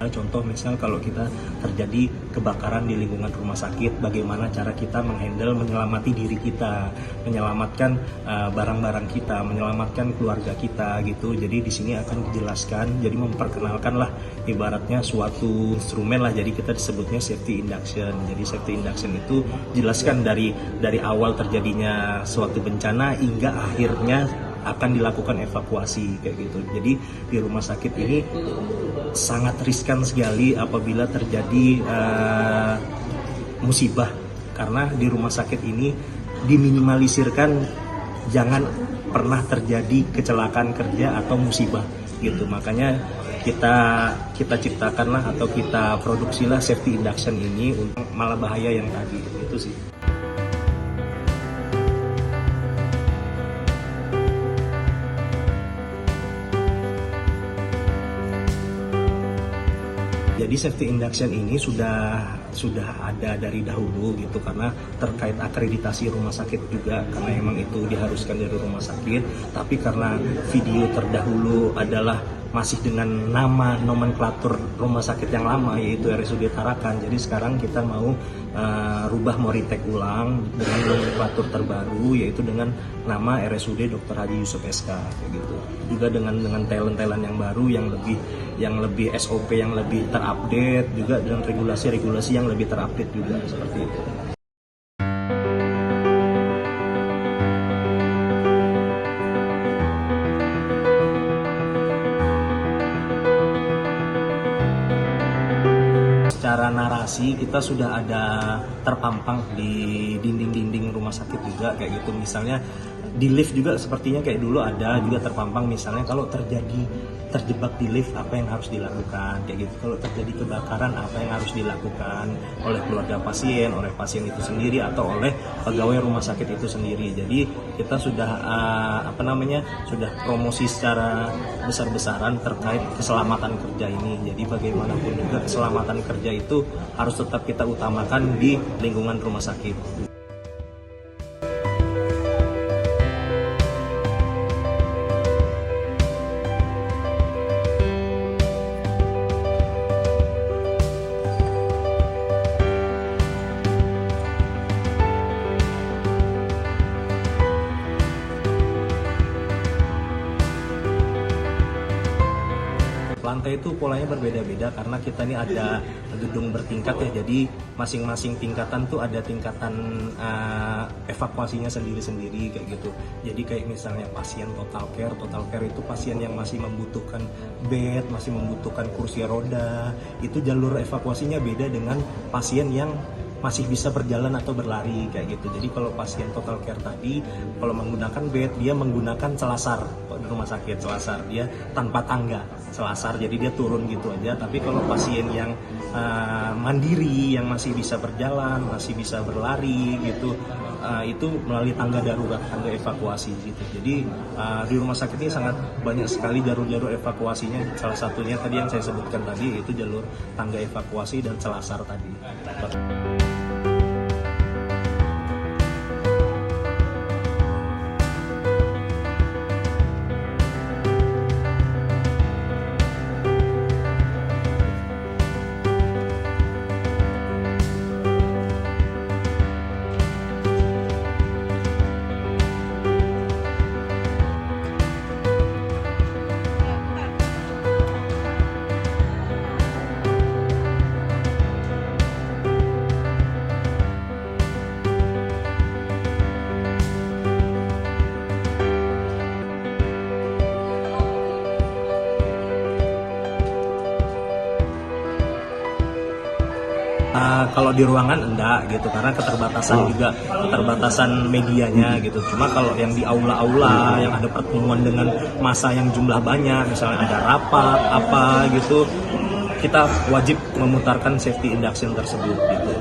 Contoh misal kalau kita terjadi kebakaran di lingkungan rumah sakit, bagaimana cara kita menghandle, menyelamati diri kita, menyelamatkan barang-barang kita, menyelamatkan keluarga kita gitu. Jadi di sini akan dijelaskan, jadi memperkenalkan lah ibaratnya suatu instrumen lah. Jadi kita disebutnya safety induction. Jadi safety induction itu jelaskan dari awal terjadinya suatu bencana hingga akhirnya akan dilakukan evakuasi kayak gitu. Jadi di rumah sakit ini sangat riskan sekali apabila terjadi musibah, karena di rumah sakit ini diminimalisirkan jangan pernah terjadi kecelakaan kerja atau musibah gitu. Makanya kita ciptakanlah atau kita produksilah safety induction ini untuk malah bahaya yang tadi itu sih. Jadi safety induction ini sudah ada dari dahulu gitu, karena terkait akreditasi rumah sakit juga, karena emang itu diharuskan dari rumah sakit. Tapi karena video terdahulu adalah masih dengan nama nomenklatur rumah sakit yang lama, yaitu RSUD Tarakan. Jadi sekarang kita mau mau retake ulang dengan nomenklatur terbaru, yaitu dengan nama RSUD Dr. Haji Yusuf SK kayak gitu. Juga dengan talent-talent yang baru, yang lebih SOP yang lebih terupdate, juga dengan regulasi-regulasi yang lebih terupdate juga seperti itu. Secara narasi kita sudah ada terpampang di dinding-dinding rumah sakit juga kayak gitu. Misalnya di lift juga sepertinya kayak dulu ada juga terpampang, misalnya kalau terjebak di lift apa yang harus dilakukan kayak gitu. Kalau terjadi kebakaran apa yang harus dilakukan oleh keluarga pasien, oleh pasien itu sendiri, atau oleh pegawai rumah sakit itu sendiri. Jadi kita sudah sudah promosi secara besar-besaran terkait keselamatan kerja ini. Jadi bagaimanapun juga keselamatan kerja itu harus tetap kita utamakan di lingkungan rumah sakit. Lantai itu polanya berbeda-beda karena kita ini ada gedung bertingkat ya, jadi masing-masing tingkatan tuh ada tingkatan evakuasinya sendiri-sendiri kayak gitu. Jadi kayak misalnya pasien total care itu pasien yang masih membutuhkan bed, masih membutuhkan kursi roda, itu jalur evakuasinya beda dengan pasien yang masih bisa berjalan atau berlari kayak gitu. Jadi kalau pasien total care tadi, kalau menggunakan bed, dia menggunakan selasar di rumah sakit, selasar dia tanpa tangga, selasar, jadi dia turun gitu aja. Tapi kalau pasien yang mandiri, yang masih bisa berjalan, masih bisa berlari gitu, itu melalui tangga darurat, tangga evakuasi gitu. Jadi di rumah sakit ini sangat banyak sekali jalur-jalur evakuasinya. Salah satunya tadi yang saya sebutkan tadi, itu jalur tangga evakuasi dan selasar tadi. Kalau di ruangan enggak gitu, karena keterbatasan medianya gitu. Cuma kalau yang di aula-aula yang ada pertemuan dengan massa yang jumlah banyak, misalnya ada rapat apa gitu, kita wajib memutarkan safety induction tersebut gitu.